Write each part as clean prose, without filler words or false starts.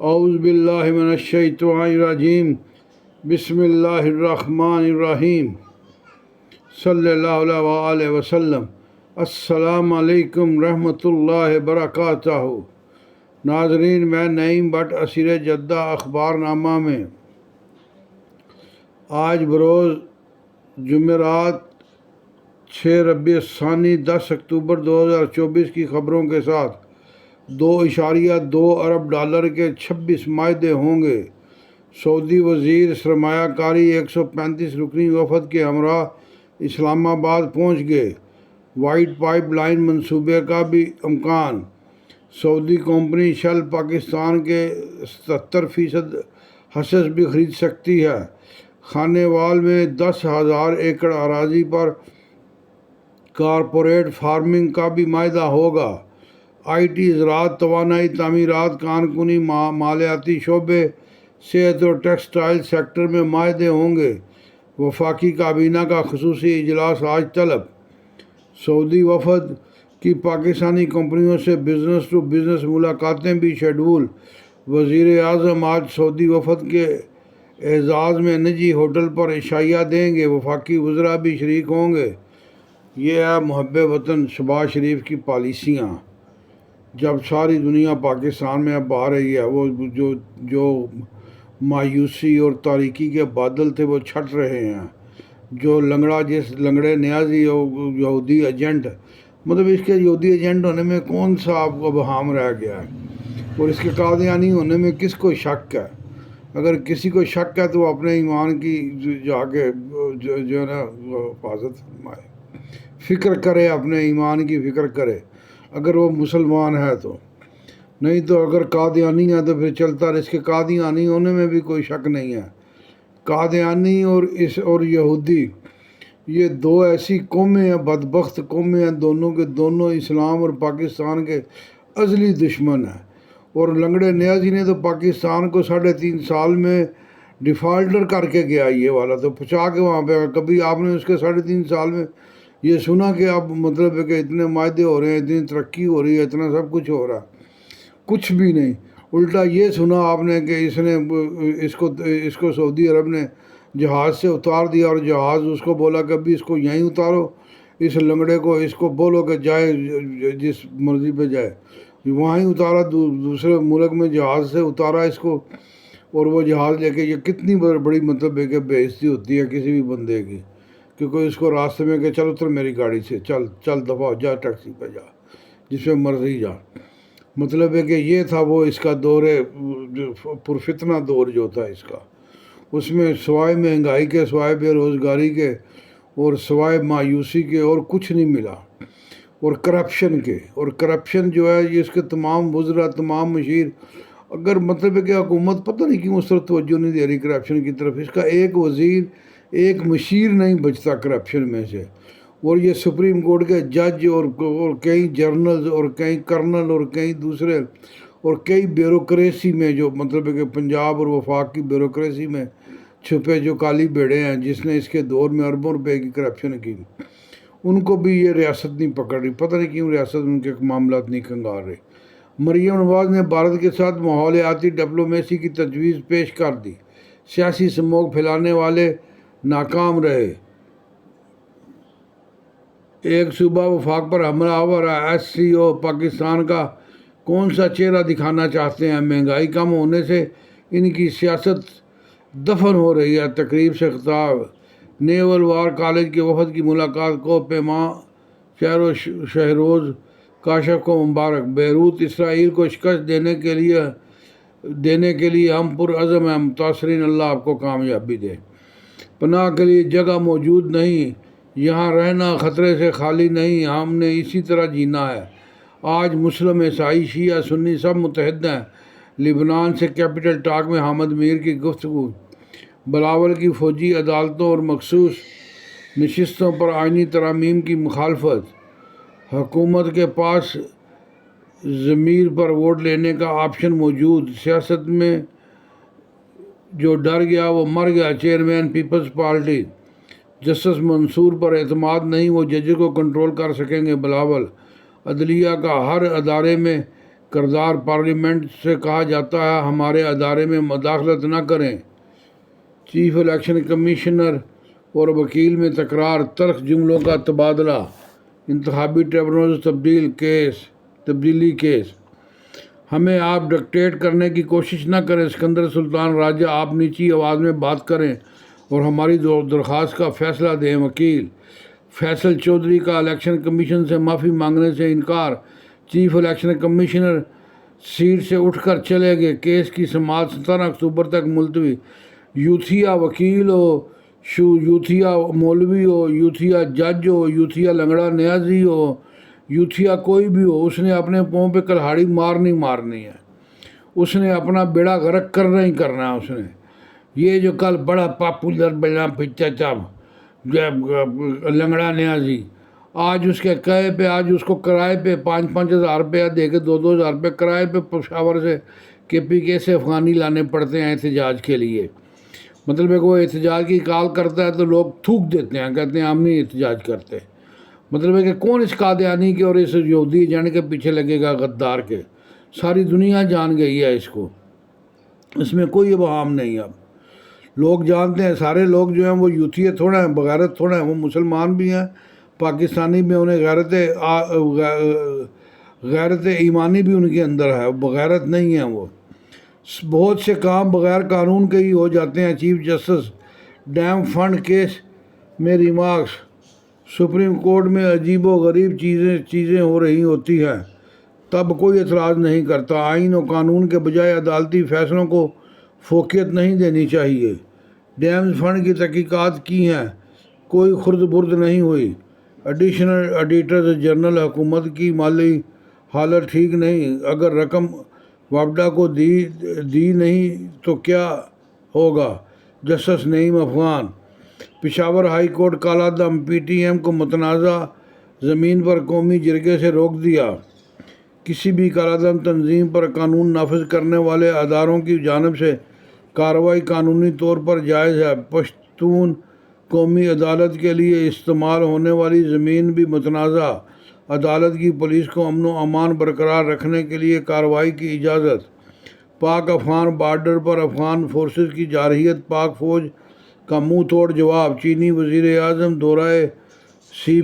اعوذ باللہ من الشیطان الرجیم بسم اللہ الرحمن الرحیم صلی اللہ علیہ وآلہ وسلم۔ السلام علیکم رحمۃ اللہ وبرکاتہ۔ ناظرین، میں نعیم بٹ اسیر جدہ اخبار نامہ میں آج بروز جمعرات 6 ربیع الثانی 10 اکتوبر 2024 کی خبروں کے ساتھ 2.2 ارب ڈالر کے 26 معاہدے ہوں گے۔ سعودی وزیر سرمایہ کاری 135 رکنی وفد کے ہمراہ اسلام آباد پہنچ گئے۔ وائٹ پائپ لائن منصوبے کا بھی امکان۔ سعودی کمپنی شل پاکستان کے 77% حصص بھی خرید سکتی ہے۔ خانے وال میں 10,000 ایکڑ اراضی پر کارپوریٹ فارمنگ کا بھی معاہدہ ہوگا۔ آئی ٹی، زراعت، توانائی، تعمیرات، کانکنی، مالیاتی شعبے، صحت اور ٹیکسٹائل سیکٹر میں معاہدے ہوں گے۔ وفاقی کابینہ کا خصوصی اجلاس آج طلب۔ سعودی وفد کی پاکستانی کمپنیوں سے بزنس ٹو بزنس ملاقاتیں بھی شیڈول۔ وزیر اعظم آج سعودی وفد کے اعزاز میں نجی ہوٹل پر عشائیہ دیں گے۔ وفاقی وزراء بھی شریک ہوں گے۔ یہ ہے محب وطن شہباز شریف کی پالیسیاں۔ جب ساری دنیا پاکستان میں اب آ رہی ہے، وہ جو مایوسی اور تاریکی کے بادل تھے وہ چھٹ رہے ہیں۔ جو لنگڑے نیازی یہودی ایجنٹ، مطلب اس کے یہودی ایجنٹ ہونے میں کون سا آپ کو ابہام رہ گیا ہے، اور اس کے قادیانی ہونے میں کس کو شک ہے؟ اگر کسی کو شک ہے تو وہ اپنے ایمان کی جا کے جو ہے نا حفاظت فرمائے، فکر کرے، اپنے ایمان کی فکر کرے اگر وہ مسلمان ہے تو۔ نہیں تو اگر قادیانی ہے تو پھر چلتا رہے۔ اس کے قادیانی ہونے میں بھی کوئی شک نہیں ہے۔ قادیانی اور یہودی، یہ دو ایسی قومیں ہیں، بدبخت قومیں ہیں، دونوں کے دونوں اسلام اور پاکستان کے ازلی دشمن ہیں۔ اور لنگڑے نیازی نے تو پاکستان کو 3.5 سال میں ڈیفالٹر کر کے گیا، یہ والا تو پہنچا کے وہاں پہ۔ کبھی آپ نے اس کے 3.5 سال میں یہ سنا کہ اب مطلب ہے کہ اتنے معاہدے ہو رہے ہیں، اتنی ترقی ہو رہی ہے، اتنا سب کچھ ہو رہا ہے؟ کچھ بھی نہیں۔ الٹا یہ سنا آپ نے کہ اس کو سعودی عرب نے جہاز سے اتار دیا، اور جہاز اس کو بولا کہ ابھی اس کو یہیں اتارو، اس لنگڑے کو اس کو بولو کہ جائے جس مرضی پہ جائے، وہیں اتارا، دوسرے ملک میں جہاز سے اتارا اس کو، اور وہ جہاز لے کے۔ یہ کتنی بڑی مطلب ہے کہ بے عزتی ہوتی ہے کسی بھی بندے کی، کہ کوئی اس کو راستے میں کہ چل اتر میری گاڑی سے، چل دفعہ ہو جا، ٹیکسی پہ جا، جس پہ مرضی جا۔ مطلب ہے کہ یہ تھا وہ اس کا دور پرفتنہ دور جو تھا اس کا۔ اس میں سوائے مہنگائی کے، سوائے بے روزگاری کے، اور سوائے مایوسی کے اور کچھ نہیں ملا، اور کرپشن کے۔ اور کرپشن جو ہے یہ اس کے تمام وزراء، تمام مشیر، اگر مطلب ہے کہ حکومت پتہ نہیں کیوں اس طرح توجہ نہیں دے رہی کرپشن کی طرف، اس کا ایک وزیر، ایک مشیر نہیں بچتا کرپشن میں سے۔ اور یہ سپریم کورٹ کے جج اور کئی جرنلز اور کئی کرنل اور کئی دوسرے اور کئی بیوروکریسی میں، جو مطلب ہے کہ پنجاب اور وفاق کی بیوروکریسی میں چھپے جو کالی بھیڑے ہیں، جس نے اس کے دور میں اربوں روپے کی کرپشن کی، ان کو بھی یہ ریاست نہیں پکڑ رہی۔ پتہ نہیں کیوں ریاست ان کے معاملات نہیں کنگال رہی۔ مریم نواز نے بھارت کے ساتھ ماحولیاتی ڈپلومیسی کی تجویز پیش کر دی۔ سیاسی سموگ پھیلانے والے ناکام رہے۔ ایک صوبہ وفاق پر حملہ آور ہے۔ ایس سی او پاکستان کا کون سا چہرہ دکھانا چاہتے ہیں؟ مہنگائی کم ہونے سے ان کی سیاست دفن ہو رہی ہے۔ تقریب سے خطاب۔ نیول وار کالج کے وفد کی ملاقات کو پیما شہروز کاشف کو مبارک۔ بیروت، اسرائیل کو شکست دینے کے لیے ہم پرعزم ہیں، متاثرین، اللہ آپ کو کامیابی دے۔ پناہ کے لیے جگہ موجود نہیں، یہاں رہنا خطرے سے خالی نہیں، ہم نے اسی طرح جینا ہے۔ آج مسلم، عیسائی، شیعہ، سنی سب متحد ہیں۔ لبنان سے کیپٹل ٹاک میں حامد میر کی گفتگو۔ بلاول کی فوجی عدالتوں اور مخصوص نشستوں پر آئینی ترامیم کی مخالفت۔ حکومت کے پاس ضمیر پر ووٹ لینے کا آپشن موجود۔ سیاست میں جو ڈر گیا وہ مر گیا۔ چیئرمین پیپلز پارٹی۔ جسٹس منصور پر اعتماد نہیں، وہ ججز کو کنٹرول کر سکیں گے۔ بلاول۔ عدلیہ کا ہر ادارے میں کردار پارلیمنٹ سے کہا جاتا ہے ہمارے ادارے میں مداخلت نہ کریں۔ چیف الیکشن کمشنر اور وکیل میں تکرار، تلخ جملوں کا تبادلہ، انتخابی ٹریبونلز تبدیلی کیس۔ ہمیں آپ ڈکٹیٹ کرنے کی کوشش نہ کریں سکندر سلطان راجہ، آپ نیچی آواز میں بات کریں اور ہماری درخواست کا فیصلہ دیں۔ وکیل فیصل چودھری کا الیکشن کمیشن سے معافی مانگنے سے انکار، چیف الیکشن کمشنر سیٹ سے اٹھ کر چلے گئے، کیس کی سماعت 17 اکتوبر تک ملتوی۔ یوتھیا وکیل ہو، یوتھیا مولوی ہو، یوتھیا جج ہو، یوتھیا لنگڑا نیازی ہو، یوتھیا کوئی بھی ہو، اس نے اپنے پاؤں پہ کلہاڑی مارنی ہے، اس نے اپنا بیڑا غرق کرنا ہی کرنا ہے۔ اس نے یہ جو کل بڑا پاپولر بنا چاچا لنگڑا نیازی، آج اس کے کہے پہ، آج اس کو کرائے پہ 5,000 روپیہ دے کے 2,000 روپے کرائے پہ پشاور سے KPK سے افغانی لانے پڑتے ہیں احتجاج کے لیے۔ مطلب ہے کہ وہ احتجاج کی کال کرتا ہے تو لوگ تھوک دیتے ہیں، کہتے ہیں ہم نہیں احتجاج کرتے۔ مطلب ہے کہ کون اس قادیانی کے اور اس یہودی ایجنٹ کے پیچھے لگے گا، غدار کے؟ ساری دنیا جان گئی ہے اس کو، اس میں کوئی ابہام نہیں۔ اب لوگ جانتے ہیں، سارے لوگ جو ہیں وہ یوتھیے تھوڑا ہیں، بغیرت تھوڑا ہیں، وہ مسلمان بھی ہیں، پاکستانی بھی، انہیں غیرت ایمانی بھی ان کے اندر ہے، بغیرت نہیں ہیں وہ۔ بہت سے کام بغیر قانون کے ہی ہو جاتے ہیں۔ Chief justice dam fund case میں ریمارکس، سپریم کورٹ میں عجیب و غریب چیزیں ہو رہی ہوتی ہیں تب کوئی اعتراض نہیں کرتا۔ آئین و قانون کے بجائے عدالتی فیصلوں کو فوقیت نہیں دینی چاہیے۔ ڈیمز فنڈ کی تحقیقات کی ہیں، کوئی خرد برد نہیں ہوئی۔ ایڈیشنل ایڈیٹر جنرل، حکومت کی مالی حالت ٹھیک نہیں، اگر رقم وابڈا کو دی نہیں تو کیا ہوگا؟ جسٹس نعیم افغان۔ پشاور ہائی کورٹ کالا دم، PTM کو متنازع زمین پر قومی جرگے سے روک دیا۔ کسی بھی کالا دم تنظیم پر قانون نافذ کرنے والے اداروں کی جانب سے کارروائی قانونی طور پر جائز ہے۔ پشتون قومی عدالت کے لیے استعمال ہونے والی زمین بھی متنازع، عدالت کی پولیس کو امن و امان برقرار رکھنے کے لیے کارروائی کی اجازت۔ پاک افغان بارڈر پر افغان فورسز کی جارحیت، پاک فوج کا منہ توڑ جواب۔ چینی وزیر اعظم دورہ سی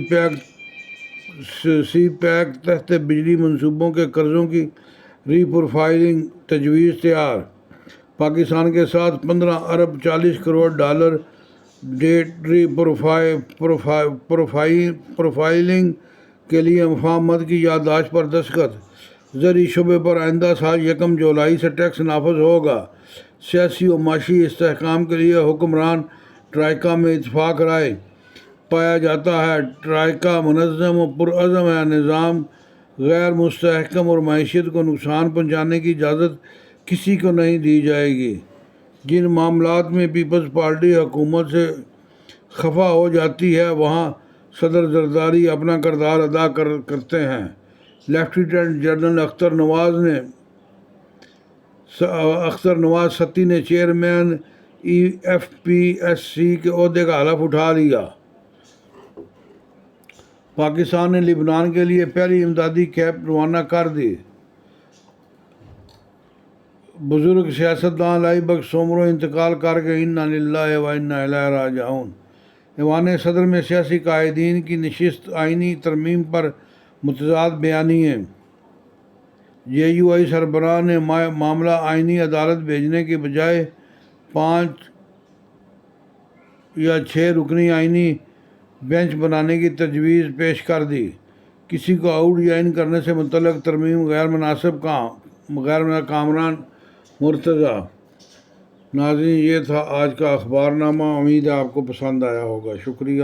پیک تحت بجلی منصوبوں کے قرضوں کی ری پروفائلنگ تجویز تیار۔ پاکستان کے ساتھ 15 ارب 40 کروڑ ڈالر ڈیٹ ری پروفائلنگ کے لیے مفاہمت کی یادداشت پر دستخط۔ زرعی شعبے پر آئندہ سال 1 جولائی سے ٹیکس نافذ ہوگا۔ سیاسی و معاشی استحکام کے لیے حکمران ٹرائیکا میں اتفاق رائے پایا جاتا ہے۔ ٹرائیکا منظم و پرعزم ہے، نظام غیر مستحکم اور معیشت کو نقصان پہنچانے کی اجازت کسی کو نہیں دی جائے گی۔ جن معاملات میں پیپلز پارٹی حکومت سے خفا ہو جاتی ہے وہاں صدر زرداری اپنا کردار ادا کرتے ہیں۔ لیفٹیننٹ جنرل اختر نواز ستی نے چیئرمین FPSC کے عہدے کا حلف اٹھا لیا۔ پاکستان نے لبنان کے لیے پہلی امدادی کیب روانہ کر دی۔ بزرگ سیاستدان لائی بخش سومرو انتقال کر گئے، انا للہ و انا الیہ راجعون۔ ایوان صدر میں سیاسی قائدین کی نشست، آئینی ترمیم پر متضاد بیانیے۔ JUI سربراہ نے معاملہ آئینی عدالت بھیجنے کے بجائے 5 یا 6 رکنی آئینی بینچ بنانے کی تجویز پیش کر دی۔ کسی کو آؤٹ یا ان کرنے سے متعلق ترمیم غیر مناسب کامران مرتضی۔ ناظرین، یہ تھا آج کا اخبار نامہ، امید ہے آپ کو پسند آیا ہوگا۔ شکریہ۔